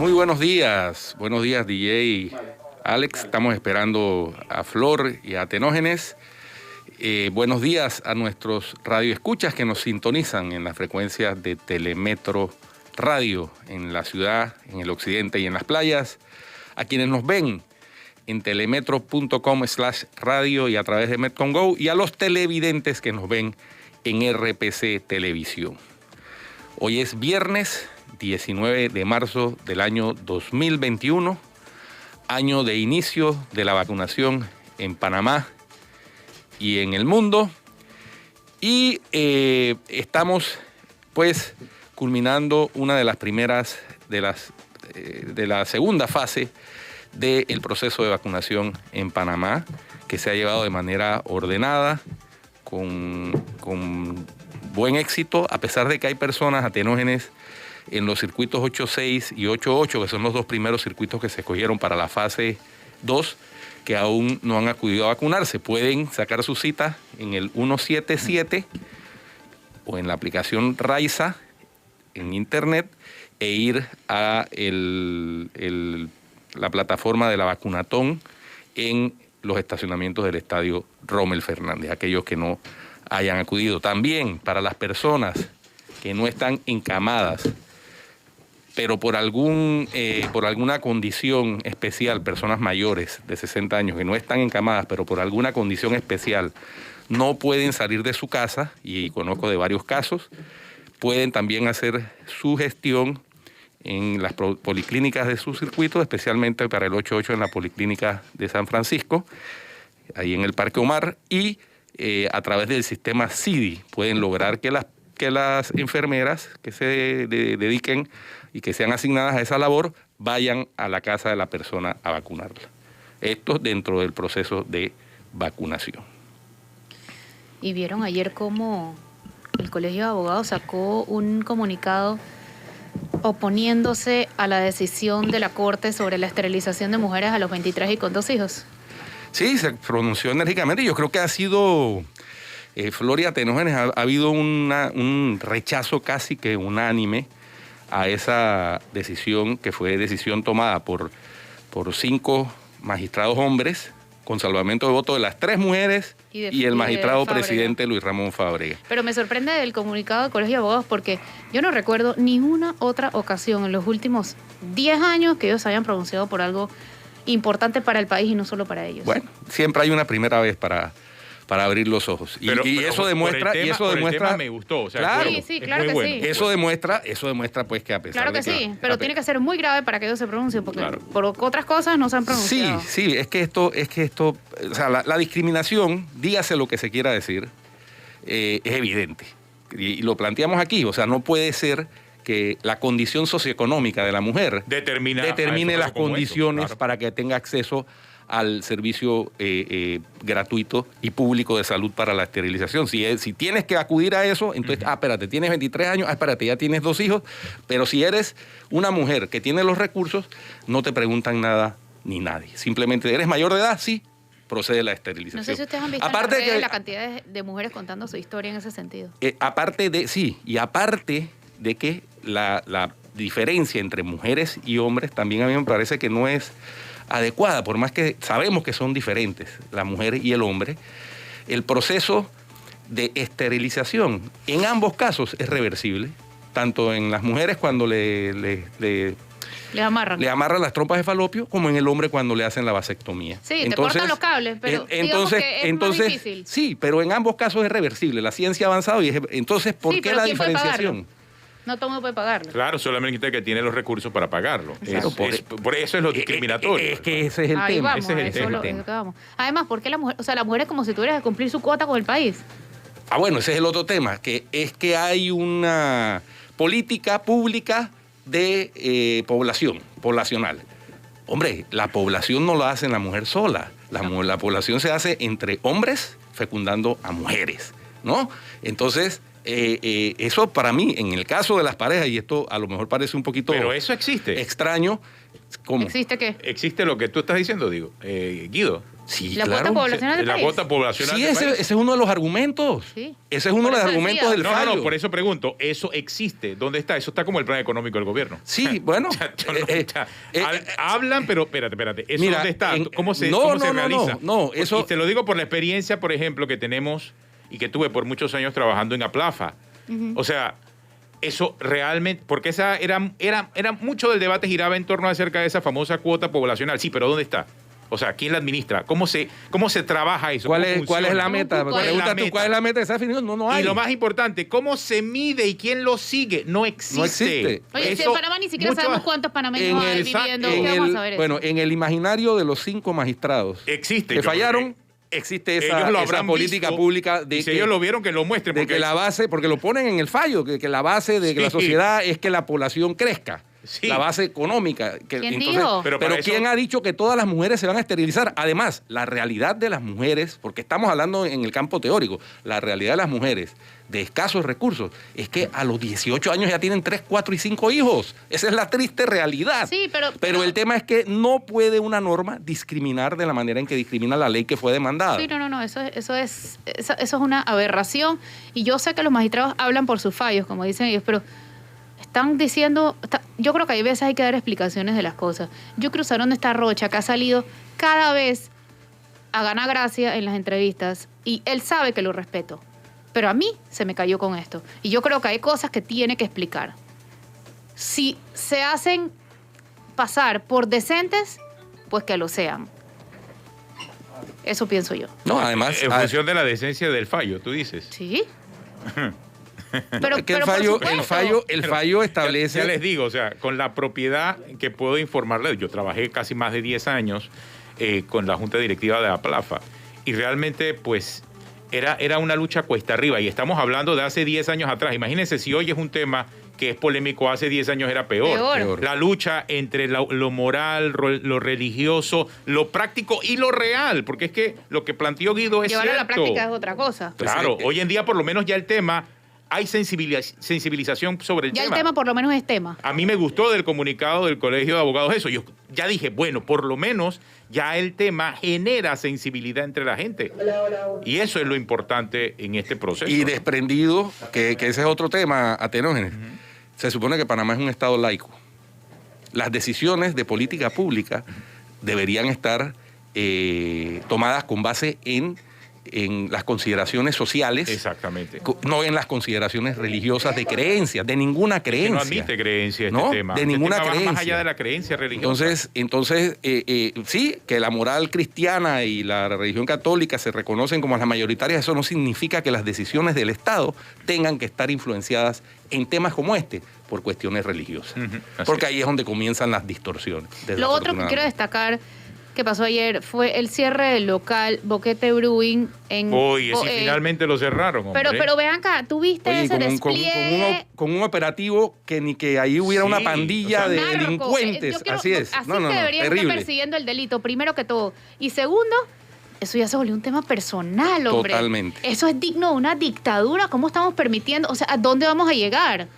Muy buenos días DJ Alex, estamos esperando a Flor y a Tenógenes. Buenos días a nuestros radioescuchas que nos sintonizan en las frecuencias de Telemetro Radio en la ciudad, en el occidente y en las playas, a quienes nos ven en telemetro.com/radio y a través de Metcon Go, y a los televidentes que nos ven en RPC Televisión. Hoy es viernes 19 de marzo del año 2021, año de inicio de la vacunación en Panamá y en el mundo, y estamos pues culminando una de las primeras de la segunda fase del proceso de vacunación en Panamá, que se ha llevado de manera ordenada, con buen éxito, a pesar de que hay personas atenógenes en los circuitos 8.6 y 8.8, que son los dos primeros circuitos que se escogieron para la fase 2, que aún no han acudido a vacunarse. Pueden sacar su cita en el 177 o en la aplicación Raiza en internet e ir a la plataforma de la Vacunatón en los estacionamientos del estadio Rommel Fernández, aquellos que no hayan acudido. También para las personas que no están encamadas, pero por alguna condición especial, personas mayores de 60 años que no están encamadas, pero por alguna condición especial no pueden salir de su casa, y conozco de varios casos, pueden también hacer su gestión en las policlínicas de su circuito, especialmente para el 8.8 en la Policlínica de San Francisco, ahí en el Parque Omar, y a través del sistema CIDI pueden lograr que las enfermeras que se dediquen y que sean asignadas a esa labor vayan a la casa de la persona a vacunarla. Esto dentro del proceso de vacunación. ¿Y vieron ayer cómo el Colegio de Abogados sacó un comunicado oponiéndose a la decisión de la Corte sobre la esterilización de mujeres a los 23 y con 2 hijos? Sí, se pronunció enérgicamente. Yo creo que ha sido, Floria Tenógenes, ha habido un rechazo casi que unánime a esa decisión, que fue decisión tomada por 5 magistrados hombres, con salvamento de voto de las 3 mujeres y el magistrado presidente Luis Ramón Fábrega. Pero me sorprende el comunicado del Colegio de Abogados, porque yo no recuerdo ninguna otra ocasión en los últimos 10 años que ellos hayan pronunciado por algo importante para el país y no solo para ellos. Bueno, siempre hay una primera vez para abrir los ojos. Pero eso demuestra... El tema me gustó. O sea, claro, sí, claro que bueno. sí. Eso demuestra pues que a pesar claro que de que... sí, pero tiene que ser muy grave para que ellos se pronuncien, porque por otras cosas no se han pronunciado. Sí, es que esto, o sea, la discriminación, dígase lo que se quiera decir, es evidente. Y lo planteamos aquí, o sea, no puede ser que la condición socioeconómica de la mujer determine las condiciones para que tenga acceso al servicio gratuito y público de salud para la esterilización. Si tienes que acudir a eso, entonces, espérate, tienes 23 años, espérate, ya tienes 2 hijos, pero si eres una mujer que tiene los recursos, no te preguntan nada ni nadie. Simplemente, ¿eres mayor de edad? Sí, procede la esterilización. No sé si ustedes han visto la cantidad de mujeres contando su historia en ese sentido. Aparte de que la diferencia entre mujeres y hombres también a mí me parece que no es adecuada, por más que sabemos que son diferentes, la mujer y el hombre. El proceso de esterilización en ambos casos es reversible, tanto en las mujeres cuando le amarran las trompas de falopio, como en el hombre cuando le hacen la vasectomía. Sí, te cortan los cables, pero entonces más difícil. Sí, pero en ambos casos es reversible, la ciencia ha avanzado, entonces, ¿por qué la diferenciación? No todo el mundo puede pagarlo. Claro, solamente que tiene los recursos para pagarlo. Por eso es lo discriminatorio. Es que ese es el tema. Vamos, ese es el tema. Además, ¿por qué la mujer? O sea, la mujer es como si tuviera que cumplir su cuota con el país. Bueno, ese es el otro tema, que es que hay una política pública de poblacional. Hombre, la población no la hace la mujer sola. La población se hace entre hombres fecundando a mujeres, ¿no? Entonces, eso para mí, en el caso de las parejas, y esto a lo mejor parece un poquito... Pero eso existe. Extraño. ¿Cómo? ¿Existe qué? Existe lo que tú estás diciendo, Guido. Sí, La claro. cuota poblacional del La país. cuota poblacional Sí, del ese país. es uno de los argumentos. Sí. Ese es uno Por de los eso argumentos decía. del No, fallo. no, por eso pregunto, ¿eso existe? ¿Dónde está? Eso está como el plan económico del gobierno. Sí, bueno. Yo no- hablan, pero espérate. ¿Eso mira, dónde está? ¿Cómo se no, realiza? no, eso- Y te lo digo por la experiencia, por ejemplo, que tenemos y que tuve por muchos años trabajando en Aplafa. O sea, eso realmente, porque esa era mucho del debate giraba en torno acerca de esa famosa cuota poblacional. Sí, pero ¿dónde está? O sea, ¿quién la administra? ¿Cómo se trabaja eso? ¿Cuál ¿Cómo es la funciona? meta? ¿Cuál es la Pregunta tú, meta? ¿cuál es la meta? ¿Esa definición? No hay. Y lo más importante, ¿cómo se mide y quién lo sigue? No existe. No existe. Oye, si Eso, en Panamá ni siquiera mucho- sabemos cuántos panameños hay viviendo, en ¿qué vamos a saber bueno, eso? en el imaginario de los 5 magistrados Existe. que yo fallaron, creo existe que esa ellos lo esa habrán política visto, pública y si ellos lo vieron, que lo muestren. de porque que la base, porque lo ponen en el fallo, que la base de que la Sí. sociedad es que la población crezca. Sí. La base económica. ¿Quién dijo? Pero Pero para eso- ¿quién ha dicho que todas las mujeres se van a esterilizar? Además, la realidad de las mujeres, porque estamos hablando en el campo teórico, la realidad de las mujeres de escasos recursos es que a los 18 años ya tienen 3, 4 y 5 hijos. Esa es la triste realidad. Sí, pero el tema es que no puede una norma discriminar de la manera en que discrimina la ley que fue demandada. Sí, no, eso es una aberración. Y yo sé que los magistrados hablan por sus fallos, como dicen ellos, pero están diciendo, yo creo que hay veces hay que dar explicaciones de las cosas. Yo cruzaron de esta Rocha que ha salido cada vez a ganar gracia en las entrevistas y él sabe que lo respeto, pero a mí se me cayó con esto. Y yo creo que hay cosas que tiene que explicar. Si se hacen pasar por decentes, pues que lo sean. Eso pienso yo. No, además, En función de la decencia del fallo, tú dices. Sí. es que el por fallo, supuesto. el fallo establece. Ya les digo, o sea, con la propiedad que puedo informarles, yo trabajé casi más de 10 años con la Junta Directiva de Aplafa y realmente, pues, era una lucha cuesta arriba y estamos hablando de hace 10 años atrás. Imagínense si hoy es un tema que es polémico, hace 10 años era peor. La lucha entre lo moral, lo religioso, lo práctico y lo real, porque es que lo que planteó Guido es Llevarlo a la cierto. práctica es otra cosa. Claro, hoy en día por lo menos ya el tema, hay sensibilización sobre el Ya tema. el tema por lo menos es tema. A mí me gustó del comunicado del Colegio de Abogados eso. Yo ya dije, bueno, por lo menos ya el tema genera sensibilidad entre la gente. Y eso es lo importante en este proceso. Y desprendido, que ese es otro tema, Atenógenes. Se supone que Panamá es un estado laico. Las decisiones de política pública deberían estar tomadas con base en las consideraciones sociales. Exactamente. No en las consideraciones religiosas de creencias, de ninguna creencia. Que no admite creencia este ¿no? tema. De Este ninguna tema va creencia. más allá de la creencia religiosa. Entonces sí, que la moral cristiana y la religión católica se reconocen como las mayoritarias, eso no significa que las decisiones del Estado tengan que estar influenciadas en temas como este por cuestiones religiosas. Porque ahí es donde comienzan las distorsiones. Lo otro que quiero destacar que pasó ayer fue el cierre del local Boquete Brewing en... Oye, sí, finalmente lo cerraron, hombre. Pero vean acá, ¿tú viste ese despliegue? Con un operativo que ni que ahí hubiera una pandilla de narco. delincuentes. Así es. Así que deberían estar persiguiendo el delito, primero que todo. Y segundo, eso ya se volvió un tema personal, hombre. Totalmente. Eso es digno de una dictadura. ¿Cómo estamos permitiendo? O sea, ¿a dónde vamos a llegar?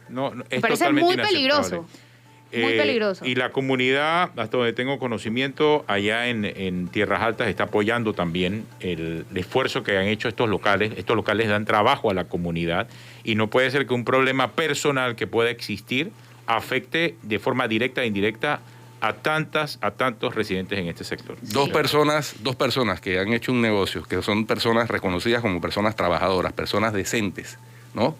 No, Me es parece totalmente muy inaceptable. peligroso. Muy peligroso. Y la comunidad, hasta donde tengo conocimiento, allá en Tierras Altas está apoyando también el esfuerzo que han hecho estos locales. Estos locales dan trabajo a la comunidad y no puede ser que un problema personal que pueda existir afecte de forma directa e indirecta a tantos residentes en este sector. Dos personas que han hecho un negocio, que son personas reconocidas como personas trabajadoras, personas decentes, ¿no?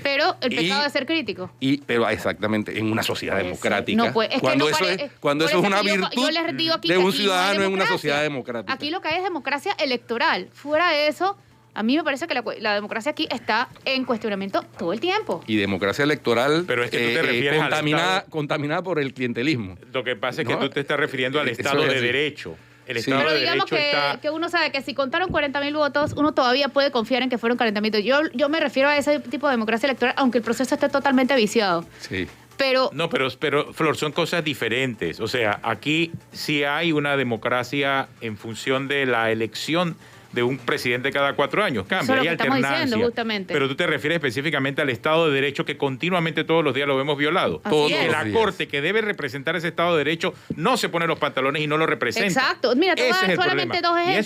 Pero el pecado de ser crítico. Pero exactamente, en una sociedad democrática. No, pues, es cuando que no eso pare- cuando por eso es eso una que virtud yo les digo aquí de que un aquí no hay ciudadano en una democracia. sociedad democrática. Aquí lo que hay es democracia electoral. Fuera de eso, a mí me parece que la democracia aquí está en cuestionamiento todo el tiempo. Y democracia electoral Pero es que tú te refieres al Estado. contaminada por el clientelismo. Lo que pasa es que No, tú te estás refiriendo al eso Estado es de así. Derecho. El Sí. Estado Pero de digamos Derecho está... que uno sabe que si contaron 40.000 votos, uno todavía puede confiar en que fueron 40.000. Yo me refiero a ese tipo de democracia electoral, aunque el proceso esté totalmente viciado. Sí. Pero No, pero Flor, son cosas diferentes. O sea, aquí sí hay una democracia en función de la elección de un presidente cada 4 años. Cambia, Eso es lo hay que estamos alternancia. diciendo, justamente. Pero tú te refieres específicamente al Estado de Derecho que continuamente todos los días lo vemos violado. Así Todos es. que la días. Corte que debe representar ese Estado de Derecho no se pone los pantalones y no lo representa. Exacto. Mira, te voy a Ese dar es el solamente problema. dos ejemplos.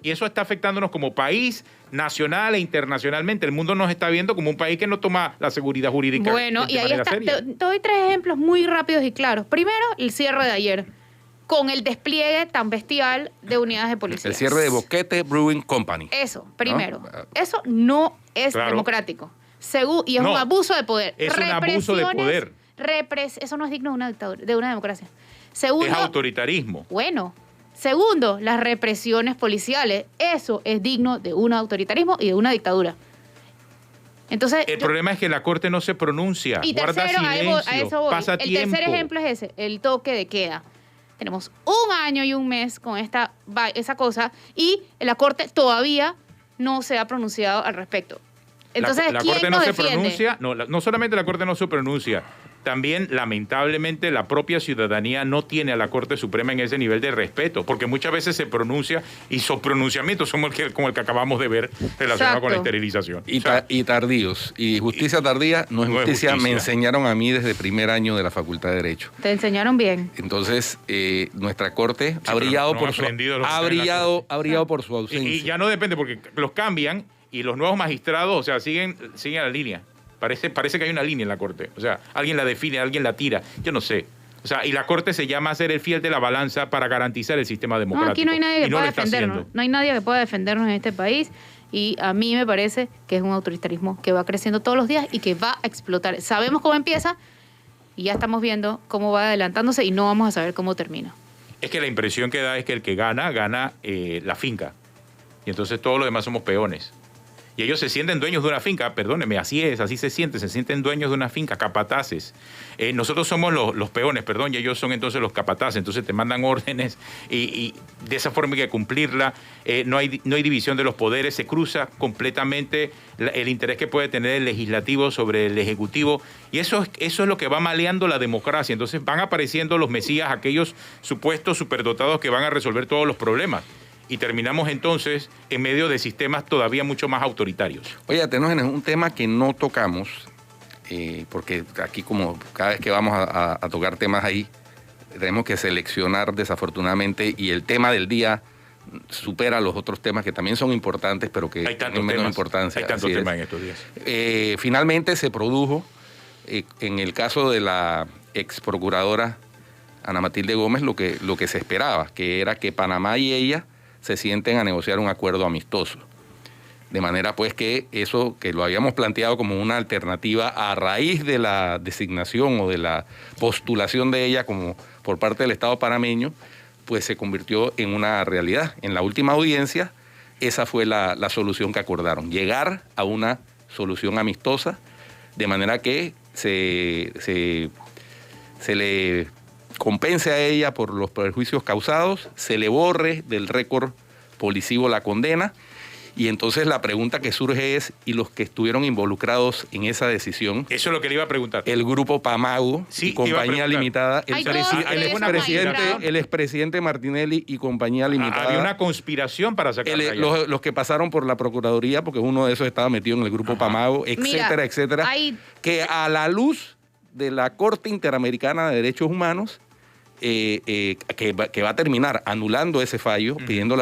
Y eso está afectándonos como país, nacional e internacionalmente. El mundo nos está viendo como un país que no toma la seguridad jurídica Bueno, de y ahí manera está. seria. Te doy 3 ejemplos muy rápidos y claros. Primero, el cierre de ayer, con el despliegue tan bestial de unidades de policía. El cierre de Boquete Brewing Company. Eso, primero. ¿No? Eso no es Claro. democrático. Y es No, un abuso de poder. es un abuso de poder. Eso no es digno de una dictadura, de una democracia. Segundo, Es autoritarismo. bueno. Segundo, las represiones policiales. Eso es digno de un autoritarismo y de una dictadura. Entonces, El problema es que la Corte no se pronuncia, y guarda tercero, silencio, a eso voy. pasa El tiempo. tercer ejemplo es ese, el toque de queda. Tenemos 1 año y 1 mes con esa cosa y la Corte todavía no se ha pronunciado al respecto. Entonces, la ¿quién Corte no nos se defiende? pronuncia, no solamente la Corte no se pronuncia, también lamentablemente la propia ciudadanía no tiene a la Corte Suprema en ese nivel de respeto, porque muchas veces se pronuncia y sus pronunciamientos son como el que acabamos de ver relacionado con la Exacto. esterilización. Y, O sea, y tardíos. Y justicia tardía no es no es justicia. Me justicia. enseñaron a mí desde primer año de la Facultad de Derecho. Te enseñaron bien. Entonces, nuestra Corte ha pero brillado no por hemos su aprendido lo que está en la ha brillado por su ausencia. y ya no depende porque los cambian y los nuevos magistrados, o sea, siguen a la línea. Parece que hay una línea en la Corte. O sea, alguien la define, alguien la tira. Yo no sé. O sea, y la Corte se llama a ser el fiel de la balanza para garantizar el sistema No, democrático. aquí no hay nadie Y que no pueda lo está defendernos. haciendo. No hay nadie que pueda defendernos en este país. Y a mí me parece que es un autoritarismo que va creciendo todos los días y que va a explotar. Sabemos cómo empieza y ya estamos viendo cómo va adelantándose y no vamos a saber cómo termina. Es que la impresión que da es que el que gana la finca. Y entonces todos los demás somos peones. Y ellos se sienten dueños de una finca, perdóneme, así es, así se sienten dueños de una finca, capataces. Nosotros somos los peones, perdón, y ellos son entonces los capataces, entonces te mandan órdenes y de esa forma hay que cumplirla, no hay división de los poderes, se cruza completamente el interés que puede tener el legislativo sobre el ejecutivo, y eso es lo que va maleando la democracia. Entonces van apareciendo los mesías, aquellos supuestos superdotados que van a resolver todos los problemas. Y terminamos entonces en medio de sistemas todavía mucho más autoritarios. Oye, Atenógenes, un tema que no tocamos, porque aquí como cada vez que vamos a tocar temas ahí, tenemos que seleccionar desafortunadamente y el tema del día supera los otros temas que también son importantes, pero que Hay tantos tienen menos temas, importancia. hay tantos Así es. temas en estos días. Finalmente se produjo, en el caso de la ex procuradora Ana Matilde Gómez, lo que se esperaba, que era que Panamá y ella se sienten a negociar un acuerdo amistoso. De manera pues que eso que lo habíamos planteado como una alternativa a raíz de la designación o de la postulación de ella como por parte del Estado panameño, pues se convirtió en una realidad. En la última audiencia, esa fue la solución que acordaron, llegar a una solución amistosa, de manera que se le compense a ella por los perjuicios causados, se le borre del récord policivo la condena, y entonces la pregunta que surge es, ¿y los que estuvieron involucrados en esa decisión? Eso es lo que le iba a preguntar. El grupo Pamago Sí, y te iba a compañía preguntar. limitada, Hay dos el expresidente Martinelli y compañía limitada. Había una conspiración para sacarla allá. Los que pasaron por la Procuraduría, porque uno de esos estaba metido en el grupo Pamago, etcétera, Mira, etcétera, hay- que a la luz de la Corte Interamericana de Derechos Humanos, que va a terminar anulando ese fallo, pidiendo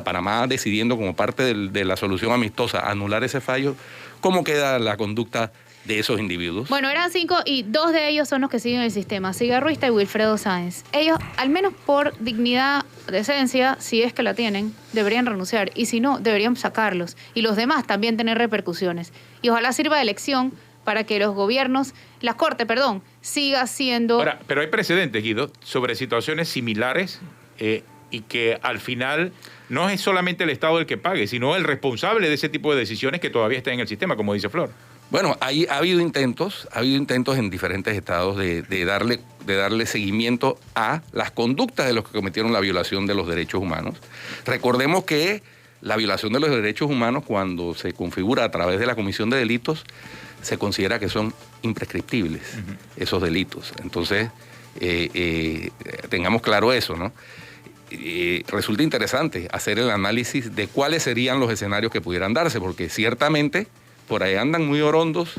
Panamá decidiendo como parte de la solución amistosa anular ese fallo, ¿cómo queda la conducta de esos individuos? Bueno, eran 5 y 2 de ellos son los que siguen el sistema, Cigarruista y Wilfredo Sáenz. Ellos, al menos por dignidad, decencia, si es que la tienen, deberían renunciar y si no, deberían sacarlos. Y los demás también tener repercusiones. Y ojalá sirva de lección para que los gobiernos, la Corte, perdón, siga siendo... Ahora, pero hay precedentes, Guido, sobre situaciones similares y que al final no es solamente el Estado el que pague, sino el responsable de ese tipo de decisiones que todavía está en el sistema, como dice Flor. Bueno, ha habido intentos en diferentes estados de darle seguimiento a las conductas de los que cometieron la violación de los derechos humanos. Recordemos que la violación de los derechos humanos, cuando se configura a través de la comisión de delitos, se considera que son imprescriptibles esos delitos. Entonces, tengamos claro eso, ¿no? resulta interesante hacer el análisis de cuáles serían los escenarios que pudieran darse, porque ciertamente por ahí andan muy orondos,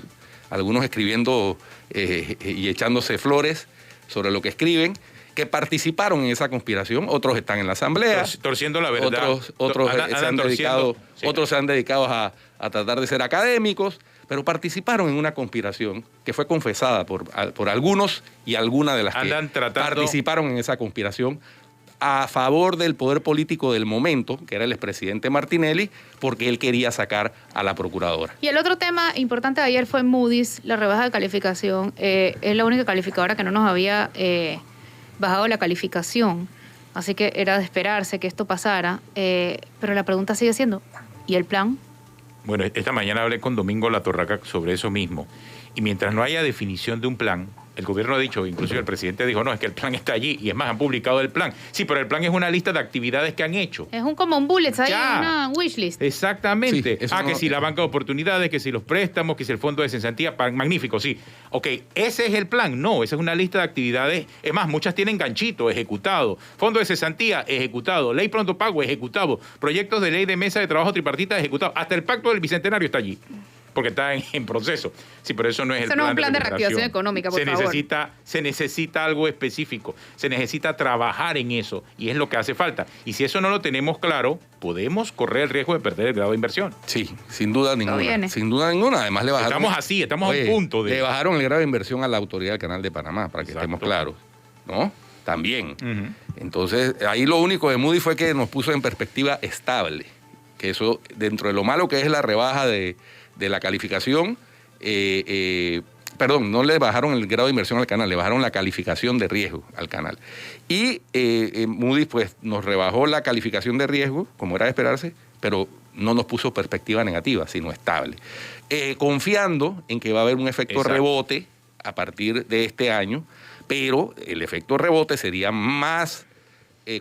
algunos escribiendo y echándose flores sobre lo que escriben, que participaron en esa conspiración, otros están en la asamblea, torciendo la verdad, otros se han dedicado a tratar de ser académicos, pero participaron en una conspiración que fue confesada por algunos y algunas de las que participaron en esa conspiración a favor del poder político del momento, que era el expresidente Martinelli, porque él quería sacar a la procuradora. Y el otro tema importante de ayer fue Moody's, la rebaja de calificación. Es la única calificadora que no nos había bajado la calificación, así que era de esperarse que esto pasara, pero la pregunta sigue siendo, ¿y el plan? Bueno, esta mañana hablé con Domingo Latorraca sobre eso mismo, y mientras no haya definición de un plan, el gobierno ha dicho, inclusive el presidente dijo, no, es que el plan está allí, y es más, han publicado el plan. Sí, pero el plan es una lista de actividades que han hecho. Es como un bullet, ahí una wishlist. Exactamente. Sí, que si la banca de oportunidades, que si los préstamos, que si el fondo de cesantía, magnífico, sí. Ok, ese es el plan. No, esa es una lista de actividades. Es más, muchas tienen ganchito, ejecutado. Fondo de cesantía, ejecutado. Ley pronto pago, ejecutado. Proyectos de ley de mesa de trabajo tripartita, ejecutado. Hasta el pacto del Bicentenario está allí, porque está en proceso. Sí, pero eso no es el plan. Eso no es un plan de reactivación económica, por favor. Se necesita algo específico, se necesita trabajar en eso, y es lo que hace falta. Y si eso no lo tenemos claro, podemos correr el riesgo de perder el grado de inversión. Sí, sin duda ninguna. Sin duda ninguna. Además le bajaron... Estamos a un punto de... Le bajaron el grado de inversión a la autoridad del Canal de Panamá, para que estemos claros, ¿no? También. Entonces, ahí lo único de Moody's fue que nos puso en perspectiva estable, que eso, dentro de lo malo que es la rebaja de la calificación, no le bajaron el grado de inversión al canal, le bajaron la calificación de riesgo al canal. Y Moody's pues nos rebajó la calificación de riesgo, como era de esperarse, pero no nos puso perspectiva negativa, sino estable. Confiando en que va a haber un efecto rebote a partir de este año, pero el efecto rebote sería más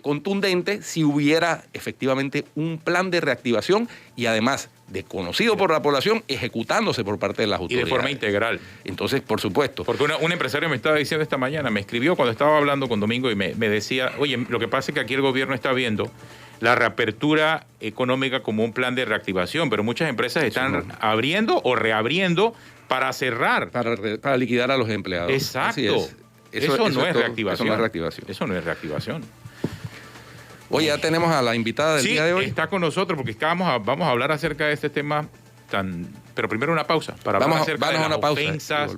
contundente si hubiera efectivamente un plan de reactivación y además desconocido por la población, ejecutándose por parte de las autoridades. Y de forma integral. Entonces, por supuesto. Porque un empresario me estaba diciendo esta mañana, me escribió cuando estaba hablando con Domingo y me decía, oye, lo que pasa es que aquí el gobierno está viendo la reapertura económica como un plan de reactivación, pero muchas empresas están abriendo o reabriendo para cerrar. Para liquidar a los empleados. Exacto. Eso no es reactivación. Eso no es reactivación. Eso no es reactivación. Oye, ya tenemos a la invitada del día de hoy. Sí, está con nosotros porque vamos a hablar acerca de este tema pero primero una pausa para hablar acerca de las ofensas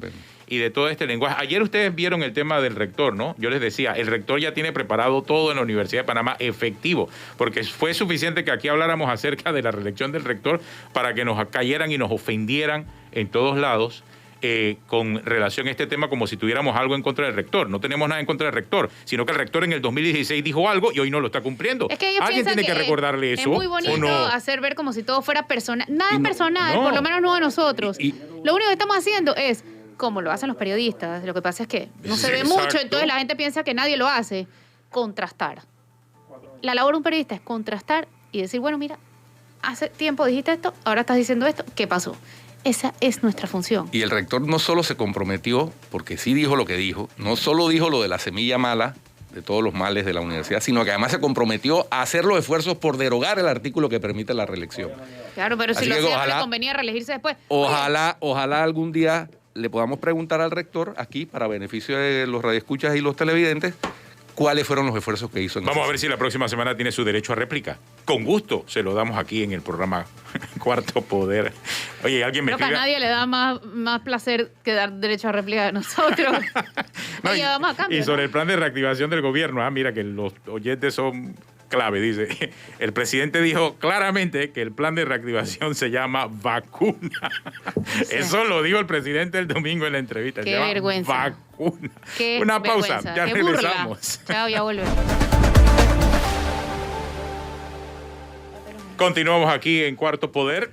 y de todo este lenguaje. Ayer ustedes vieron el tema del rector, ¿no? Yo les decía, el rector ya tiene preparado todo en la Universidad de Panamá efectivo, porque fue suficiente que aquí habláramos acerca de la reelección del rector para que nos cayeran y nos ofendieran en todos lados. Con relación a este tema, como si tuviéramos algo en contra del rector. No tenemos nada en contra del rector, sino que el rector en el 2016 dijo algo y hoy no lo está cumpliendo. Es que ellos ¿Alguien tiene que recordarle eso? Es muy bonito hacer ver como si todo fuera personal. Nada es personal, no. Por lo menos no de nosotros. Lo único que estamos haciendo es, como lo hacen los periodistas, lo que pasa es que no se ve mucho, entonces la gente piensa que nadie lo hace, contrastar. La labor de un periodista es contrastar y decir, bueno, mira, hace tiempo dijiste esto, ahora estás diciendo esto, ¿qué pasó? Esa es nuestra función. Y el rector no solo se comprometió, porque sí dijo lo que dijo, no solo dijo lo de la semilla mala, de todos los males de la universidad, sino que además se comprometió a hacer los esfuerzos por derogar el artículo que permite la reelección. Claro, pero si lo hacía, le convenía reelegirse después. Ojalá algún día le podamos preguntar al rector, aquí, para beneficio de los radioescuchas y los televidentes, cuáles fueron los esfuerzos que hizo. Vamos a ver si la próxima semana tiene su derecho a réplica. Con gusto se lo damos aquí en el programa Cuarto Poder. Oye, alguien me escribe... Creo que a nadie le da más placer que dar derecho a réplica a nosotros. No, oye, vamos a cambiar. Y sobre el plan de reactivación del gobierno, mira que los oyentes son clave, dice. El presidente dijo claramente que el plan de reactivación se llama vacuna. Sí. Eso lo dijo el presidente el domingo en la entrevista. Qué vergüenza. Vacuna. Qué Una vergüenza. pausa, ya Qué regresamos. Burla. Chao, ya volvemos. Continuamos aquí en Cuarto Poder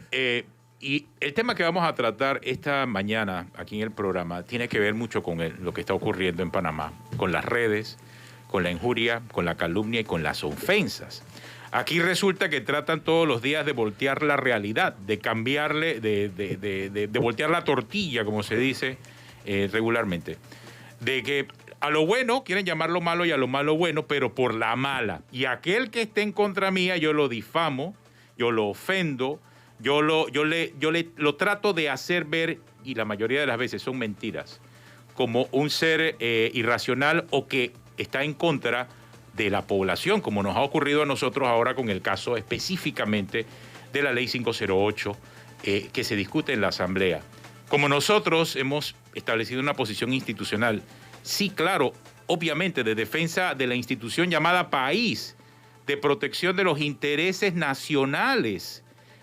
y el tema que vamos a tratar esta mañana aquí en el programa tiene que ver mucho con lo que está ocurriendo en Panamá, con las redes, con la injuria, con la calumnia y con las ofensas. Aquí resulta que tratan todos los días de voltear la realidad, de cambiarle, de voltear la tortilla, como se dice regularmente. De que A lo bueno quieren llamarlo malo y a lo malo bueno, pero por la mala. Y aquel que esté en contra mía, yo lo difamo, yo lo ofendo, yo lo trato de hacer ver, y la mayoría de las veces son mentiras, como un ser irracional o que está en contra de la población, como nos ha ocurrido a nosotros ahora con el caso específicamente de la Ley 508 que se discute en la Asamblea. Como nosotros hemos establecido una posición institucional, sí, claro, obviamente de defensa de la institución llamada país, de protección de los intereses nacionales,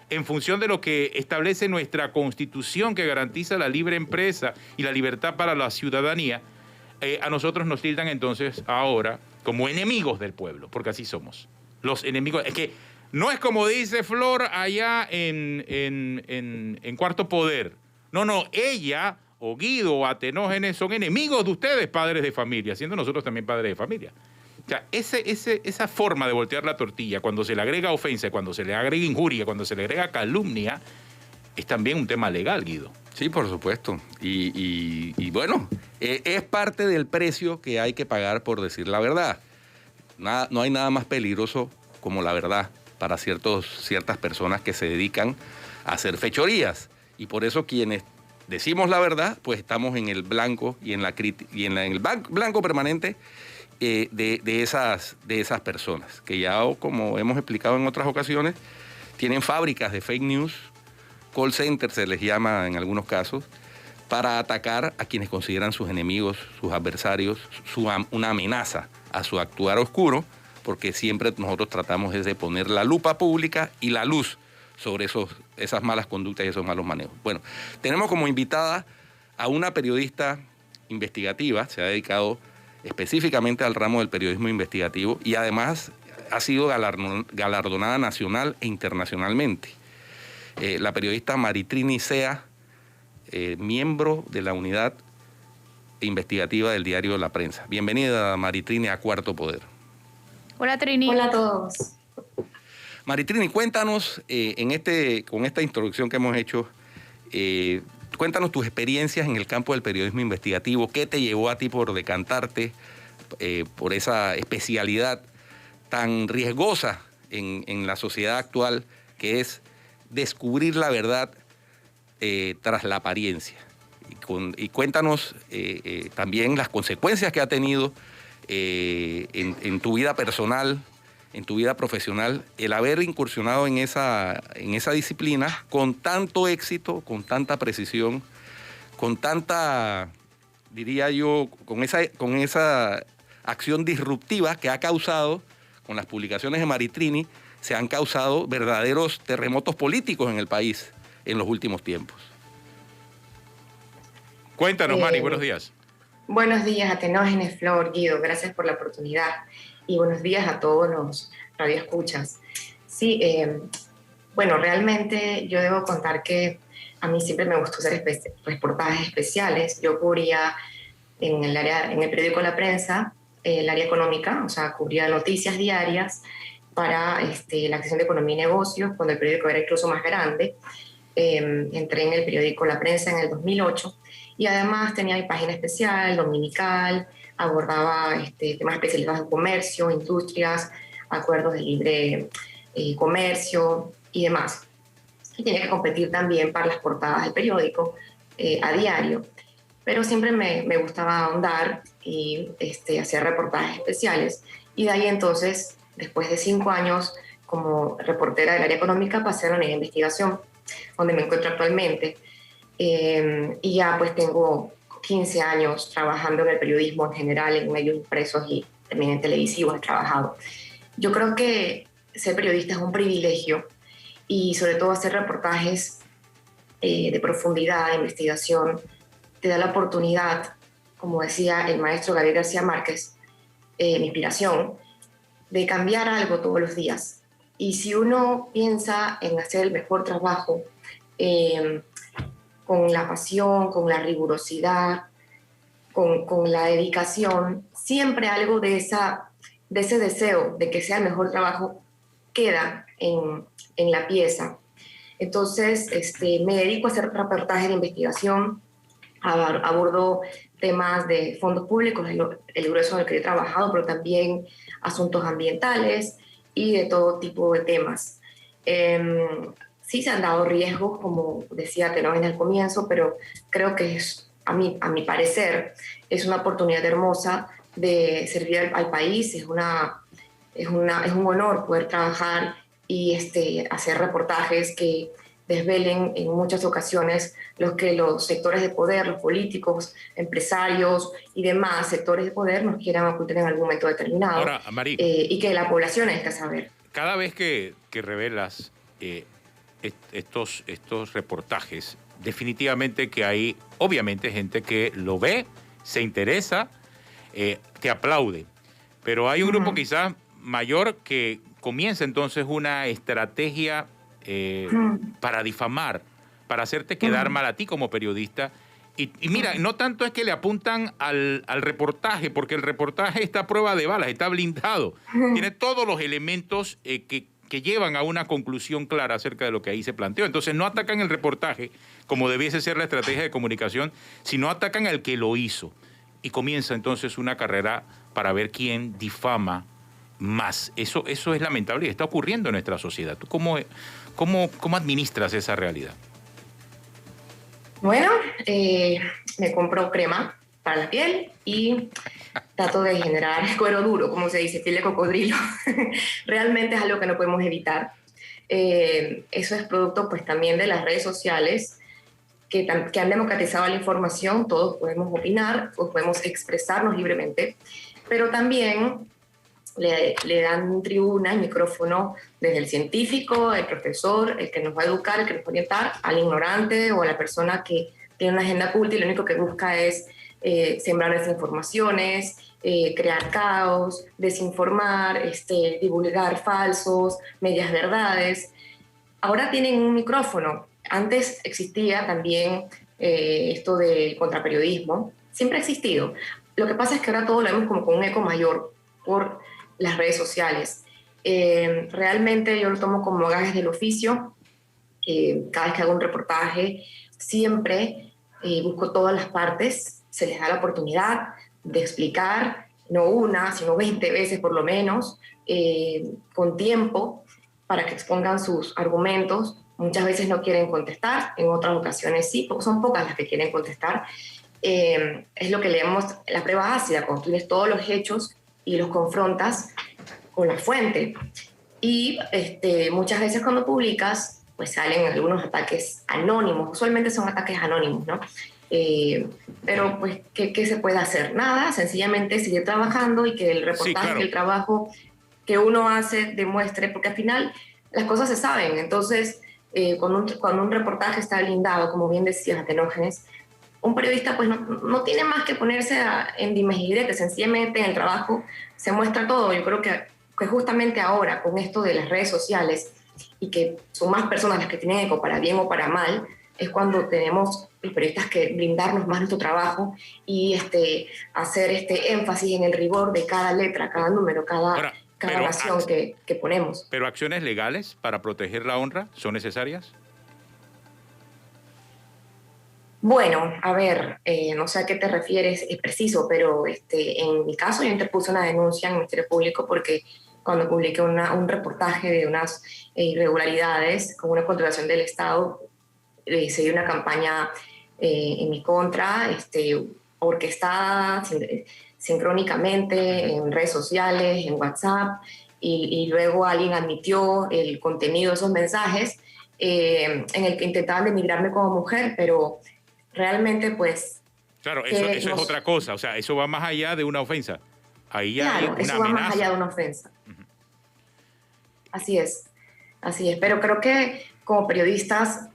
en función de lo que establece nuestra Constitución que garantiza la libre empresa y la libertad para la ciudadanía, a nosotros nos tildan entonces ahora como enemigos del pueblo, porque así somos. Los enemigos, es que no es como dice Flor allá en Cuarto Poder. No, ella o Guido o Atenógenes son enemigos de ustedes, padres de familia, siendo nosotros también padres de familia. O sea, esa forma de voltear la tortilla, cuando se le agrega ofensa, cuando se le agrega injuria, cuando se le agrega calumnia, es también un tema legal, Guido. Sí, por supuesto. Y bueno, es parte del precio que hay que pagar por decir la verdad. No hay nada más peligroso como la verdad para ciertas personas que se dedican a hacer fechorías. Y por eso quienes decimos la verdad, pues estamos en el blanco y en el blanco permanente de esas personas, que ya, como hemos explicado en otras ocasiones, tienen fábricas de fake news, call centers se les llama en algunos casos, para atacar a quienes consideran sus enemigos, sus adversarios, una amenaza a su actuar oscuro, porque siempre nosotros tratamos de poner la lupa pública y la luz sobre esas malas conductas y esos malos manejos. Bueno, tenemos como invitada a una periodista investigativa, se ha dedicado específicamente al ramo del periodismo investigativo y además ha sido galardonada nacional e internacionalmente. La periodista Maritrini Sea, miembro de la unidad investigativa del diario La Prensa. Bienvenida, Maritrini, a Cuarto Poder. Hola, Trini. Hola a todos. Maritrini, cuéntanos, con esta introducción que hemos hecho, cuéntanos tus experiencias en el campo del periodismo investigativo. ¿Qué te llevó a ti por decantarte por esa especialidad tan riesgosa en la sociedad actual, que es descubrir la verdad tras la apariencia? Y cuéntanos también las consecuencias que ha tenido en tu vida personal, en tu vida profesional, el haber incursionado en esa disciplina con tanto éxito, con tanta precisión, con tanta, diría yo, con esa acción disruptiva que ha causado, con las publicaciones de Maritrini, se han causado verdaderos terremotos políticos en el país en los últimos tiempos. Cuéntanos, Mari, buenos días. Buenos días, Atenógenes, Flor, Guido, gracias por la oportunidad. Y buenos días a todos los radioescuchas. Sí, bueno, realmente yo debo contar que a mí siempre me gustó hacer reportajes especiales. Yo cubría en el periódico La Prensa, el área económica, o sea, cubría noticias diarias para la sección de economía y negocios, cuando el periódico era incluso más grande. Entré en el periódico La Prensa en el 2008 y además tenía mi página especial, dominical, abordaba temas especializados en comercio, industrias, acuerdos de libre comercio y demás. Y tenía que competir también para las portadas del periódico a diario, pero siempre me gustaba ahondar y hacer reportajes especiales. Y de ahí entonces, después de 5 años como reportera del área económica, pasé a la unidad de investigación, donde me encuentro actualmente. Y ya pues tengo 15 años trabajando en el periodismo en general, en medios impresos y también en televisivos he trabajado. Yo creo que ser periodista es un privilegio y sobre todo hacer reportajes de profundidad, de investigación, te da la oportunidad, como decía el maestro Gabriel García Márquez, mi inspiración, de cambiar algo todos los días. Y si uno piensa en hacer el mejor trabajo, con la pasión, con la rigurosidad, con la dedicación, siempre algo de ese deseo de que sea el mejor trabajo queda en la pieza. Entonces, me dedico a hacer reportajes de investigación, abordo temas de fondos públicos, el grueso en el que he trabajado, pero también asuntos ambientales y de todo tipo de temas. Sí se han dado riesgos, como decía Tenógenes al comienzo, pero creo que es, a mi parecer, es una oportunidad hermosa de servir al país, es un honor poder trabajar y hacer reportajes que desvelen en muchas ocasiones los que los sectores de poder, los políticos, empresarios y demás sectores de poder nos quieran ocultar en algún momento determinado. Ahora, Mari, y que la población necesita saber. cada vez que revelas estos reportajes, definitivamente que hay, obviamente, gente que lo ve, se interesa, te aplaude, pero hay un grupo quizás mayor que comienza entonces una estrategia para difamar, para hacerte quedar mal a ti como periodista. Y mira, no tanto es que le apuntan al reportaje, porque el reportaje está a prueba de balas, está blindado, tiene todos los elementos que llevan a una conclusión clara acerca de lo que ahí se planteó. Entonces no atacan el reportaje, como debiese ser la estrategia de comunicación, sino atacan al que lo hizo. Y comienza entonces una carrera para ver quién difama más. Eso es lamentable y está ocurriendo en nuestra sociedad. ¿Tú cómo administras esa realidad? Bueno, me compro crema para la piel y trato de generar cuero duro, como se dice, piel de cocodrilo. Realmente es algo que no podemos evitar. Eso es producto pues también de las redes sociales que han democratizado la información. Todos podemos opinar, todos podemos expresarnos libremente, pero también le dan tribuna y micrófono desde el científico, el profesor, el que nos va a educar, el que nos va a orientar, al ignorante o a la persona que tiene una agenda oculta y lo único que busca es sembrar desinformaciones, crear caos, desinformar, divulgar falsos, medias verdades. Ahora tienen un micrófono. Antes existía también esto del contraperiodismo. Siempre ha existido. Lo que pasa es que ahora todo lo vemos como con un eco mayor por las redes sociales. Realmente yo lo tomo como gajes del oficio. Cada vez que hago un reportaje, siempre busco todas las partes, se les da la oportunidad de explicar, no una, sino 20 veces por lo menos, con tiempo, para que expongan sus argumentos. Muchas veces no quieren contestar, en otras ocasiones sí, son pocas las que quieren contestar. Es lo que leemos la prueba ácida, cuando tienes todos los hechos y los confrontas con la fuente. Y muchas veces cuando publicas, pues salen algunos ataques anónimos, usualmente son ataques anónimos, ¿no? Pero pues, ¿qué se puede hacer? Nada, sencillamente seguir trabajando y que el reportaje, sí, claro, el trabajo que uno hace demuestre, porque al final las cosas se saben. Entonces, cuando un reportaje está blindado, como bien decías, Tenógenes, un periodista pues no tiene más que ponerse en dimes y diretes, sencillamente en el trabajo se muestra todo. Yo creo que justamente ahora, con esto de las redes sociales, y que son más personas las que tienen eco para bien o para mal, es cuando tenemos los periodistas que brindarnos más nuestro trabajo y hacer énfasis en el rigor de cada letra, cada número, cada oración que ponemos. ¿Pero acciones legales para proteger la honra son necesarias? Bueno, a ver, no sé a qué te refieres, es preciso, pero en mi caso yo interpuse una denuncia en el Ministerio Público porque cuando publiqué un reportaje de unas irregularidades con una contratación del Estado, se dio una campaña en mi contra, orquestada sincrónicamente en redes sociales, en WhatsApp, y luego alguien admitió el contenido de esos mensajes en el que intentaban denigrarme como mujer, pero realmente pues... Claro, eso es otra cosa, o sea, eso va más allá de una ofensa. Ahí ya hay una amenaza. Eso va más allá de una ofensa. Así es, pero creo que como periodistas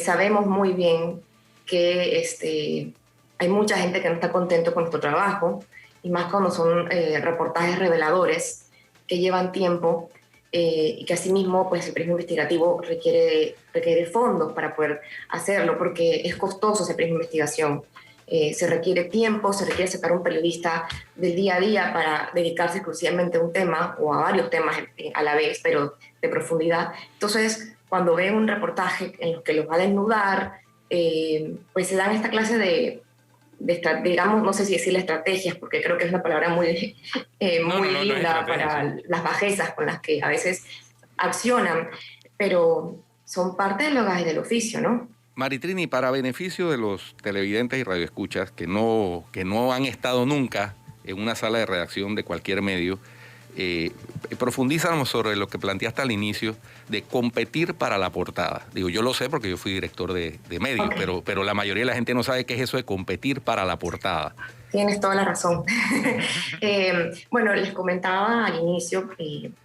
sabemos muy bien que hay mucha gente que no está contento con nuestro trabajo, y más cuando son reportajes reveladores que llevan tiempo y que asimismo pues, el periodismo investigativo requiere fondos para poder hacerlo, porque es costoso ese periodismo de investigación. Se requiere tiempo, se requiere sacar un periodista del día a día para dedicarse exclusivamente a un tema o a varios temas a la vez, pero de profundidad. Entonces, cuando ven un reportaje en los que los va a desnudar, pues se dan esta clase de digamos, no sé si decirle estrategias, porque creo que es una palabra muy, muy no linda es para las bajezas con las que a veces accionan, pero son parte del gajes del oficio, ¿no? Maritrini, para beneficio de los televidentes y radioescuchas que no han estado nunca en una sala de redacción de cualquier medio, profundízanos sobre lo que planteaste al inicio de competir para la portada. Digo, yo lo sé porque yo fui director de medios, Okay. pero la mayoría de la gente no sabe qué es eso de competir para la portada. Tienes toda la razón. Bueno, les comentaba al inicio,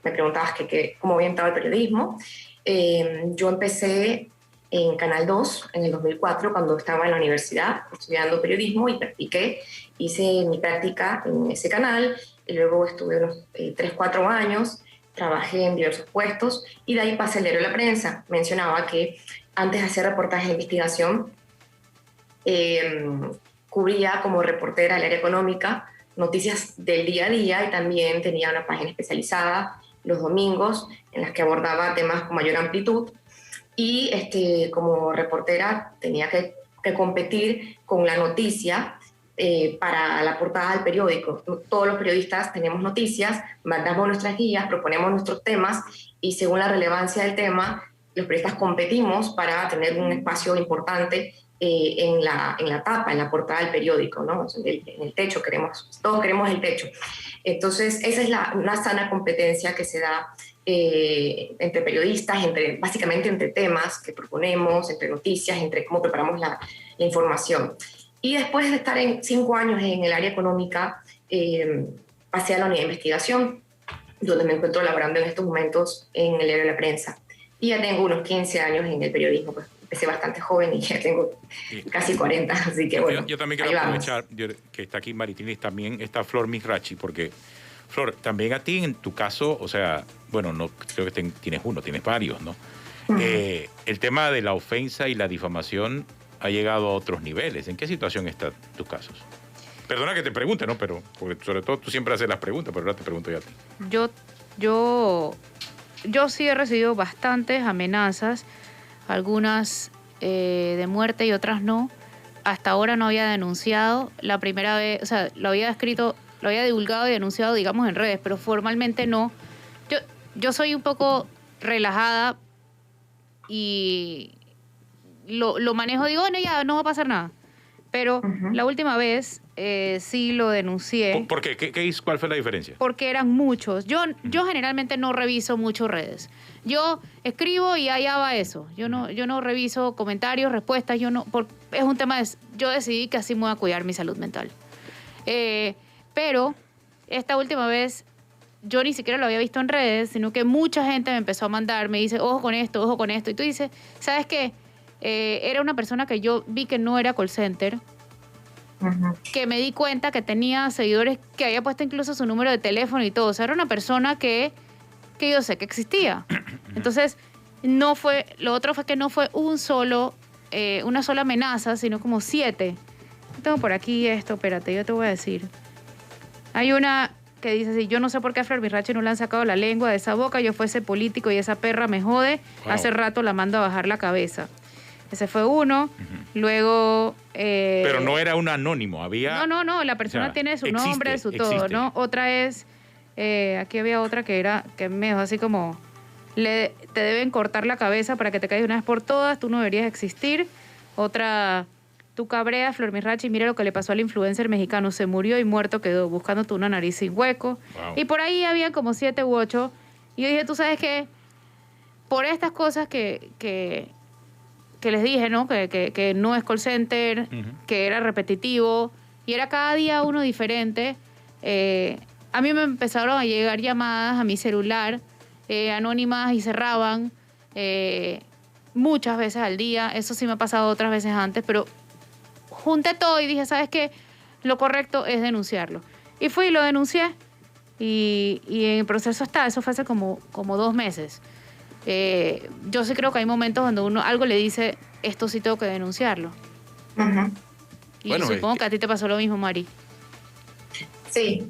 me preguntabas cómo había entrado el periodismo. Yo empecé en Canal 2 en el 2004, cuando estaba en la universidad estudiando periodismo y practiqué. Hice mi práctica en ese canal y luego estuve unos 3, 4 años, trabajé en diversos puestos y de ahí pasé al diario La Prensa. Mencionaba que antes de hacer reportajes de investigación, cubría como reportera el área económica, noticias del día a día, y también tenía una página especializada los domingos en las que abordaba temas con mayor amplitud. Y como reportera tenía que competir con la noticia para la portada del periódico. Todos los periodistas tenemos noticias, mandamos nuestras guías, proponemos nuestros temas y según la relevancia del tema, los periodistas competimos para tener un espacio importante en la tapa, en la portada del periódico, ¿no? En el techo todos queremos el techo. Entonces, esa es una sana competencia que se da entre periodistas, básicamente entre temas que proponemos, entre noticias, entre cómo preparamos la información. Y después de estar 5 años en el área económica, pasé a la unidad de investigación, donde me encuentro laborando en estos momentos en el diario de La Prensa. Y ya tengo unos 15 años en el periodismo, pues empecé bastante joven y ya tengo casi 40, así que bueno. Yo también quiero aprovechar que está aquí Maritrini, también está Flor Misrachi, porque Flor, también a ti en tu caso, o sea, bueno, no creo que tienes uno, tienes varios, ¿no? Uh-huh. El tema de la ofensa y la difamación ha llegado a otros niveles. ¿En qué situación están tus casos? Perdona que te pregunte, ¿no? Pero, porque sobre todo tú siempre haces las preguntas, pero ahora te pregunto yo a ti. Yo sí he recibido bastantes amenazas, algunas de muerte y otras no. Hasta ahora no había denunciado. La primera vez, o sea, lo había escrito, lo había divulgado y denunciado, digamos, en redes, pero formalmente no. Yo soy un poco relajada y lo manejo, digo, bueno, ya no va a pasar nada. Pero la última vez sí lo denuncié. ¿Por qué? ¿Cuál fue la diferencia? Porque eran muchos. Yo generalmente no reviso mucho redes. Yo escribo y allá va eso. Yo no reviso comentarios, respuestas. Es un tema yo decidí que así me voy a cuidar mi salud mental. Pero esta última vez yo ni siquiera lo había visto en redes, sino que mucha gente me empezó a mandar, me dice, ojo con esto, ojo con esto. Y tú dices, ¿sabes qué? Era una persona que yo vi que no era call center, que me di cuenta que tenía seguidores, que había puesto incluso su número de teléfono y todo. O sea, era una persona que yo sé que existía. Entonces, lo otro fue que no fue una sola amenaza, sino como 7. Tengo por aquí esto, espérate, yo te voy a decir. Hay una que dice así, yo no sé por qué a Flor Misrachi no le han sacado la lengua de esa boca, yo fuese político y esa perra me jode, hace rato la mando a bajar la cabeza. Ese fue uno. Luego... pero no era un anónimo, había... No, la persona tiene su nombre, su todo, ¿no? Otra es... aquí había otra que me dijo así como... te deben cortar la cabeza para que te caigas una vez por todas, tú no deberías existir. Otra... Tú cabreas, Flor Misrachi, mira lo que le pasó al influencer mexicano, se murió y muerto quedó, buscándote una nariz sin hueco. Wow. Y por ahí había como 7 u 8. Y yo dije, ¿tú sabes qué? Por estas cosas que les dije, ¿no? Que no es call center, que era repetitivo, y era cada día uno diferente. A mí me empezaron a llegar llamadas a mi celular, anónimas, y cerraban muchas veces al día. Eso sí me ha pasado otras veces antes, pero junté todo y dije, ¿sabes qué? Lo correcto es denunciarlo. Y fui y lo denuncié, y en el proceso está. Eso fue hace como 2 meses. Yo sí creo que hay momentos donde uno algo le dice, esto sí tengo que denunciarlo. Y bueno, supongo que a ti te pasó lo mismo, Mari. Sí.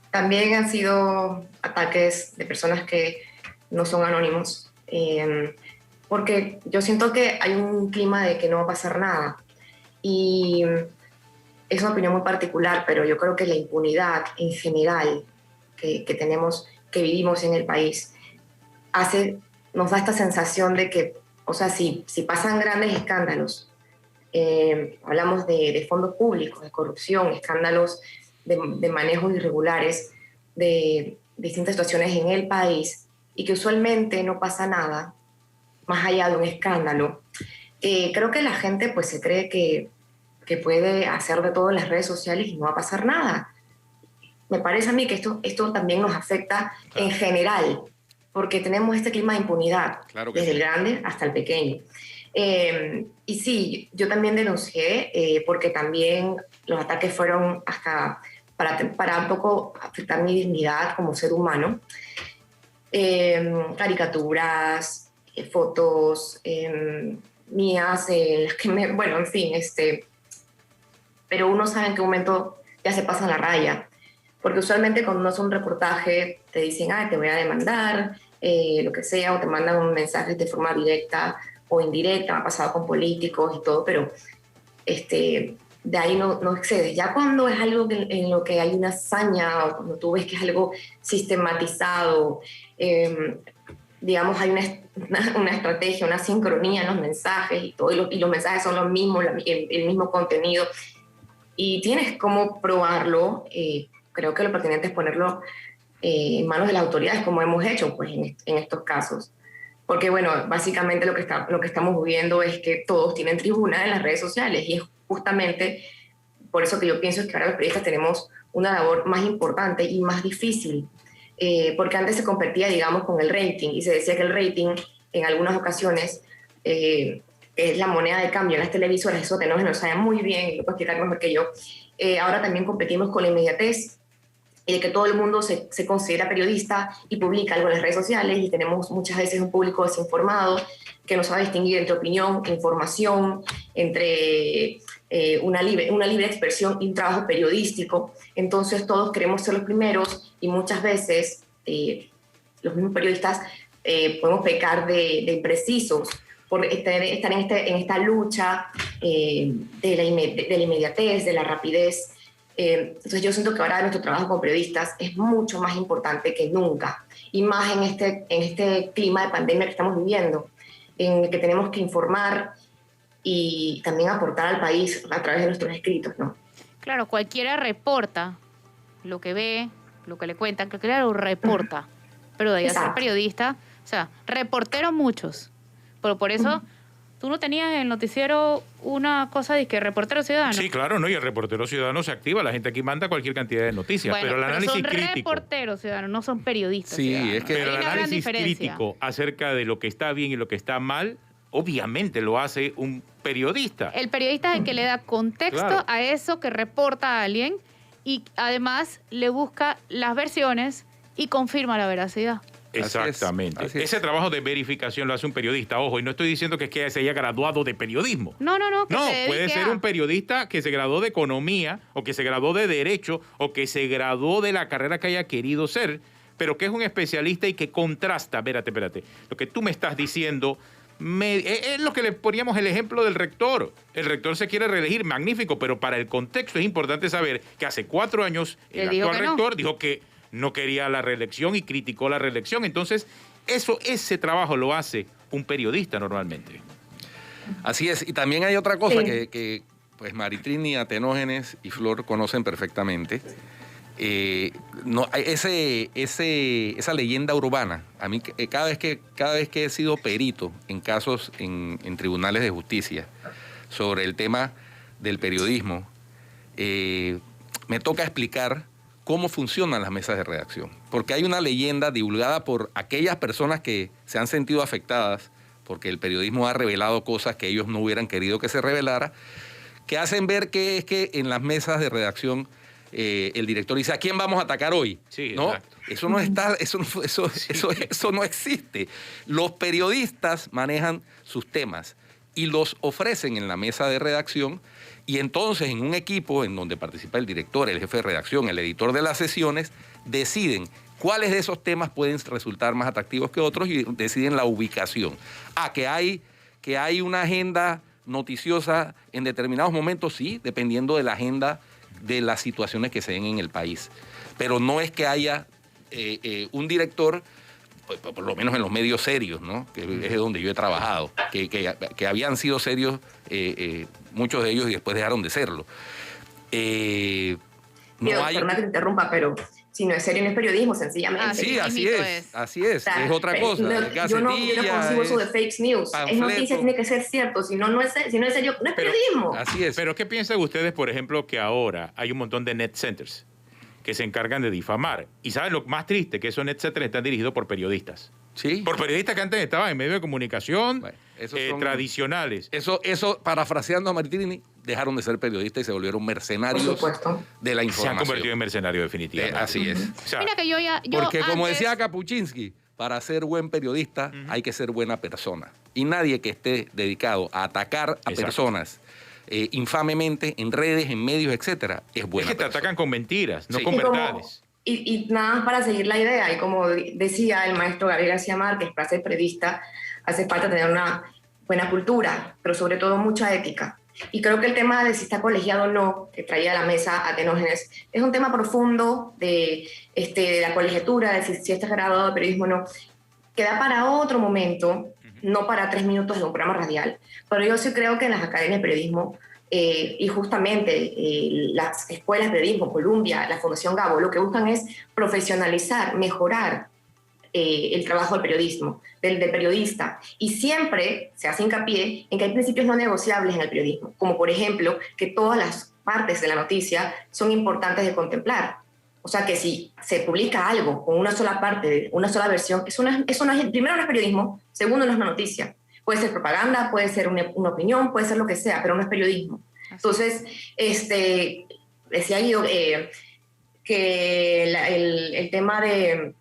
También han sido ataques de personas que no son anónimos, porque yo siento que hay un clima de que no va a pasar nada. Y es una opinión muy particular, pero yo creo que la impunidad en general que tenemos, que vivimos en el país, nos da esta sensación de que, o sea, si pasan grandes escándalos, hablamos de fondos públicos, de corrupción, escándalos de manejos irregulares, de distintas situaciones en el país, y que usualmente no pasa nada, más allá de un escándalo, creo que la gente pues se cree que puede hacer de todo en las redes sociales y no va a pasar nada. Me parece a mí que esto también nos afecta en general, porque tenemos este clima de impunidad, Claro que desde sí. el grande hasta el pequeño. Y sí, yo también denuncié, porque también los ataques fueron hasta para un poco afectar mi dignidad como ser humano. Caricaturas, fotos mías, las que bueno, en fin, pero uno sabe en qué momento ya se pasa la raya, porque usualmente cuando uno hace un reportaje te dicen, te voy a demandar, lo que sea, o te mandan un mensaje de forma directa o indirecta, me ha pasado con políticos y todo, pero de ahí no excedes. Ya cuando es algo en lo que hay una hazaña, o cuando tú ves que es algo sistematizado, digamos, hay una estrategia, una sincronía en los mensajes y todo, y los mensajes son los mismos, el mismo contenido, y tienes cómo probarlo. Creo que lo pertinente es ponerlo en manos de las autoridades, como hemos hecho pues, en estos casos. Porque, bueno, básicamente lo que estamos viviendo es que todos tienen tribuna en las redes sociales, y es justamente por eso que yo pienso que ahora los periodistas tenemos una labor más importante y más difícil, porque antes se competía, digamos, con el rating, y se decía que el rating en algunas ocasiones es la moneda de cambio en las televisoras. Eso Tenógenes lo sabe muy bien y lo puede explicar mejor que yo. Ahora también competimos con la inmediatez, y de que todo el mundo se considera periodista y publica algo en las redes sociales, y tenemos muchas veces un público desinformado que no sabe distinguir entre opinión, información, entre una libre expresión y un trabajo periodístico. Entonces todos queremos ser los primeros, y muchas veces los mismos periodistas podemos pecar de imprecisos por estar en esta lucha de la inmediatez, de la rapidez. Entonces yo siento que ahora nuestro trabajo como periodistas es mucho más importante que nunca, y más en este clima de pandemia que estamos viviendo, en el que tenemos que informar y también aportar al país a través de nuestros escritos, ¿no? Claro, cualquiera reporta lo que ve, lo que le cuentan, que claro, reporta, pero de ahí a ser Exacto. periodista, o sea, reporteros muchos, pero por eso tú no tenías en el noticiero una cosa de que reportero ciudadano. Sí, claro, ¿no? Y el reportero ciudadano se activa. La gente aquí manda cualquier cantidad de noticias. Bueno, pero el análisis son crítico. reporteros ciudadanos, no son periodistas Sí, ciudadanos. es que- Hay Pero el una gran análisis diferencia. crítico acerca de lo que está bien y lo que está mal, obviamente lo hace un periodista. El periodista es el que le da contexto Claro. a eso que reporta a alguien, y además le busca las versiones y confirma la veracidad. Exactamente. Así es. Ese trabajo de verificación lo hace un periodista. Ojo, y no estoy diciendo que se haya graduado de periodismo. No, que No, se dedique puede ser a- un periodista que se graduó de economía, o que se graduó de derecho, o que se graduó de la carrera que haya querido ser, pero que es un especialista y que contrasta. Espérate. Lo que tú me estás diciendo es lo que le poníamos el ejemplo del rector. El rector se quiere reelegir, magnífico, pero para el contexto es importante saber que hace 4 años el Él dijo actual que no. rector dijo que no quería la reelección y criticó la reelección. Entonces, ese trabajo lo hace un periodista normalmente. Así es, y también hay otra cosa Sí. que pues Maritrini, Atenógenes y Flor conocen perfectamente. Esa leyenda urbana, a mí cada vez que he sido perito en casos en tribunales de justicia sobre el tema del periodismo, me toca explicar cómo funcionan las mesas de redacción, porque hay una leyenda divulgada por aquellas personas que se han sentido afectadas porque el periodismo ha revelado cosas que ellos no hubieran querido que se revelara, que hacen ver que es que en las mesas de redacción el director dice, ¿a quién vamos a atacar hoy? Sí, ¿no? exacto. Eso no está, eso no existe. Los periodistas manejan sus temas y los ofrecen en la mesa de redacción, y entonces en un equipo en donde participa el director, el jefe de redacción, el editor de las sesiones, deciden cuáles de esos temas pueden resultar más atractivos que otros y deciden la ubicación. Que hay una agenda noticiosa en determinados momentos, sí, dependiendo de la agenda de las situaciones que se den en el país. Pero no es que haya un director, por lo menos en los medios serios, ¿no? Que es donde yo he trabajado, que habían sido serios muchos de ellos y después dejaron de serlo. Perdona que te interrumpa, pero si no es serio, no es periodismo, sencillamente. Sí, así es. Es otra cosa. Yo no consigo eso de fake news. Es noticia, tiene que ser cierto. Si no es serio, no es periodismo. Así es. Pero ¿qué piensan ustedes, por ejemplo, que ahora hay un montón de net centers que se encargan de difamar? Y ¿saben lo más triste? Que esos net centers están dirigidos por periodistas. Sí. Por periodistas que antes estaban en medios de comunicación tradicionales. Eso, parafraseando a Maritrini, dejaron de ser periodistas y se volvieron mercenarios de la información. Se han convertido en mercenarios definitivamente. Así es. O sea, mira que yo porque como antes... decía Kapuczynski, para ser buen periodista hay que ser buena persona. Y nadie que esté dedicado a atacar a personas infamemente en redes, en medios, etcétera, es buena persona. Es que te atacan con mentiras, no con verdades. Y nada más para seguir la idea, y como decía el maestro Gabriel García Márquez, para ser periodista hace falta tener una buena cultura, pero sobre todo mucha ética. Y creo que el tema de si está colegiado o no, que traía a la mesa Atenógenes, es un tema profundo de la colegiatura, de si estás graduado de periodismo o no, que da para otro momento, no para 3 minutos de un programa radial. Pero yo sí creo que en las academias de periodismo, y justamente las escuelas de periodismo, Columbia, la Fundación Gabo, lo que buscan es profesionalizar, mejorar el trabajo del periodismo, del periodista. Y siempre se hace hincapié en que hay principios no negociables en el periodismo, como por ejemplo que todas las partes de la noticia son importantes de contemplar. O sea que si se publica algo con una sola parte, una sola versión, primero no es periodismo, segundo no es una noticia. Puede ser propaganda, puede ser una opinión, puede ser lo que sea, pero no es periodismo. Entonces, decía Guido que el tema de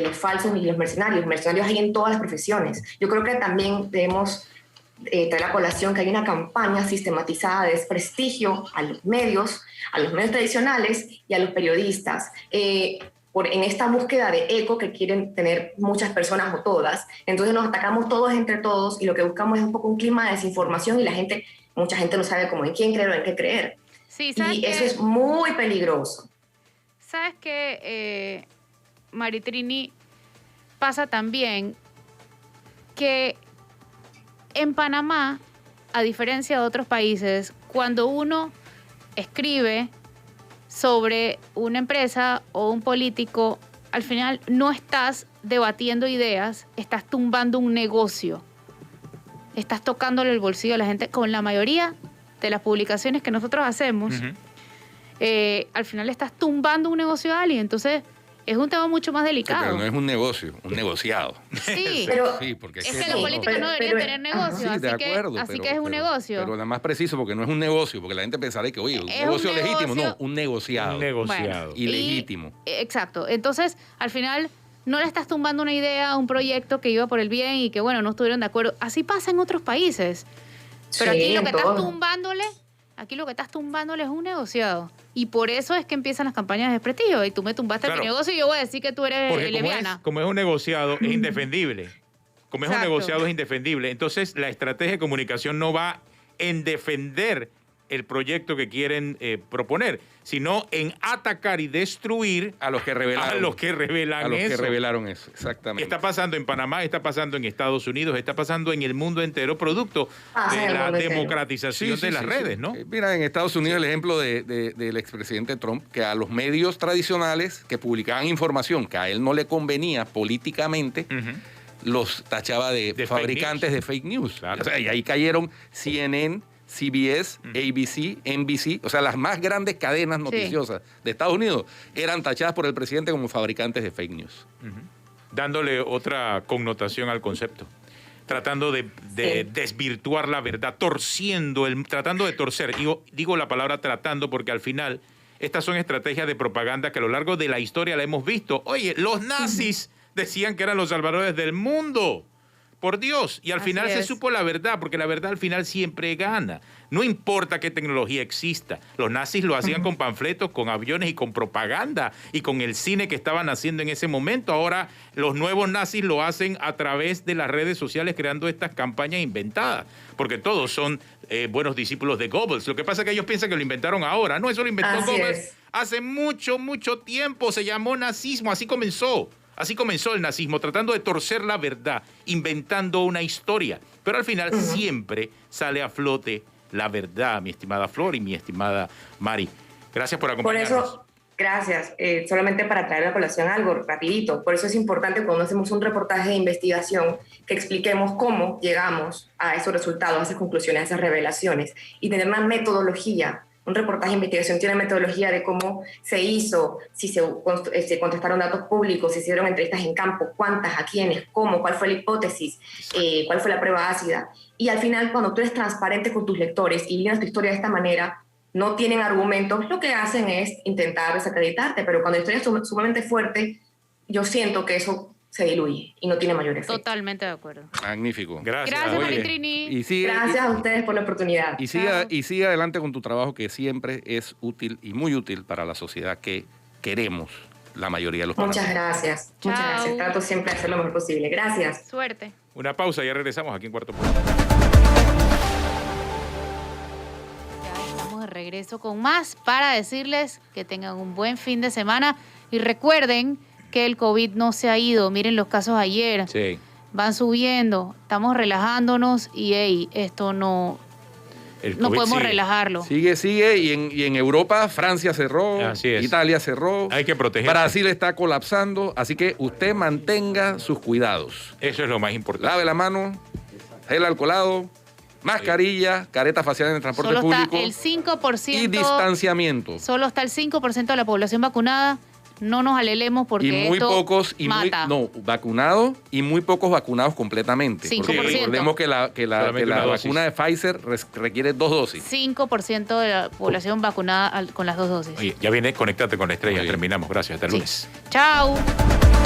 los falsos y los mercenarios hay en todas las profesiones. Yo creo que también debemos traer a colación que hay una campaña sistematizada de desprestigio a los medios tradicionales y a los periodistas. En esta búsqueda de eco que quieren tener muchas personas o todas, entonces nos atacamos todos entre todos y lo que buscamos es un poco un clima de desinformación y mucha gente no sabe cómo en quién creer o en qué creer. Sí, y eso es muy peligroso. ¿Sabes qué, Maritrini? Pasa también que en Panamá, a diferencia de otros países, cuando uno escribe sobre una empresa o un político, al final no estás debatiendo ideas, estás tumbando un negocio. Estás tocándole el bolsillo a la gente con la mayoría de las publicaciones que nosotros hacemos. Al final estás tumbando un negocio a alguien. Entonces, es un tema mucho más delicado. Sí, pero no es un negocio, un negociado. Sí, porque es que los políticos no deberían tener negocios, así que es un negocio. Pero nada más preciso, porque no es un negocio, porque la gente pensará que, oye, un negocio legítimo. No, un negociado. Un negociado. Bueno, ilegítimo. Exacto. Entonces, al final, no le estás tumbando una idea, un proyecto que iba por el bien y que, bueno, no estuvieron de acuerdo. Así pasa en otros países. Pero sí, aquí lo que estás tumbándole es un negociado. Y por eso es que empiezan las campañas de desprestigio. Y tú me tumbaste mi negocio y yo voy a decir que tú eres lesbiana. Como es un negociado, es indefendible. Como es un negociado, es indefendible. Entonces, la estrategia de comunicación no va en defender el proyecto que quieren proponer, sino en atacar y destruir a los que revelaron eso. Exactamente. Está pasando en Panamá, está pasando en Estados Unidos, está pasando en el mundo entero, producto de la democratización de las redes, ¿no? Mira, en Estados Unidos el ejemplo del expresidente Trump, que a los medios tradicionales que publicaban información que a él no le convenía políticamente, los tachaba de fabricantes de fake news. Claro. O sea, y ahí cayeron CNN, CBS, ABC, NBC, o sea, las más grandes cadenas noticiosas de Estados Unidos eran tachadas por el presidente como fabricantes de fake news. Dándole otra connotación al concepto, tratando de desvirtuar la verdad, tratando de torcer. Digo la palabra tratando porque al final estas son estrategias de propaganda que a lo largo de la historia la hemos visto. Oye, los nazis decían que eran los salvadores del mundo. por Dios. Y al Así final se es. supo la verdad, porque la verdad al final siempre gana. No importa qué tecnología exista. Los nazis lo hacían con panfletos, con aviones y con propaganda y con el cine que estaban haciendo en ese momento. Ahora los nuevos nazis lo hacen a través de las redes sociales creando estas campañas inventadas, porque todos son buenos discípulos de Goebbels. Lo que pasa es que ellos piensan que lo inventaron ahora. No, eso lo inventó Así Goebbels es. hace mucho, mucho tiempo. Se llamó nazismo, así comenzó. Así comenzó el nazismo, tratando de torcer la verdad, inventando una historia. Pero al final siempre sale a flote la verdad, mi estimada Flor y mi estimada Mari. Gracias por Por acompañarnos. eso, gracias. Solamente para traer a la colación algo rapidito. Por eso es importante cuando hacemos un reportaje de investigación que expliquemos cómo llegamos a esos resultados, a esas conclusiones, a esas revelaciones y tener una metodología. Un reportaje de investigación tiene metodología de cómo se hizo, si se contestaron datos públicos, si se hicieron entrevistas en campo, cuántas, a quiénes, cómo, cuál fue la hipótesis, cuál fue la prueba ácida. Y al final, cuando tú eres transparente con tus lectores y llenas tu historia de esta manera, no tienen argumentos, lo que hacen es intentar desacreditarte, pero cuando la historia es sumamente fuerte, yo siento que eso se diluye y no tiene mayor efecto. Totalmente de acuerdo. Magnífico. Gracias. Gracias, Oye, Maritrini. Y sigue, Gracias a ustedes por la oportunidad. y sigue adelante con tu trabajo, que siempre es útil y muy útil para la sociedad que queremos la mayoría de los Muchas panameños. gracias. Muchas Chao. gracias. Trato siempre de hacer lo mejor posible. Gracias. Suerte. Una pausa, ya regresamos aquí en Cuarto Punto. Ya estamos de regreso con más para decirles que tengan un buen fin de semana y recuerden que el COVID no se ha ido. Miren los casos ayer, Sí. van subiendo, estamos relajándonos y esto no COVID podemos sigue. relajarlo. Sigue, y en Europa Francia cerró, Así es. Italia cerró, Hay que protegerse. Brasil está colapsando, así que usted mantenga sus cuidados. Eso es lo más importante. Lave la mano, gel alcoholado, mascarilla, careta facial en el transporte Solo está público el 5%. y distanciamiento. Solo está el 5% de la población vacunada. No nos alelemos porque Y muy esto pocos, mata. vacunados y muy pocos vacunados completamente. 5%. Porque recordemos que la Solamente una dosis. vacuna de Pfizer requiere 2 dosis. 5% de la población vacunada con las 2 dosis. Oye, ya viene Conéctate con la Estrella. Muy bien. Terminamos. Gracias. Hasta el Sí. lunes. Chao.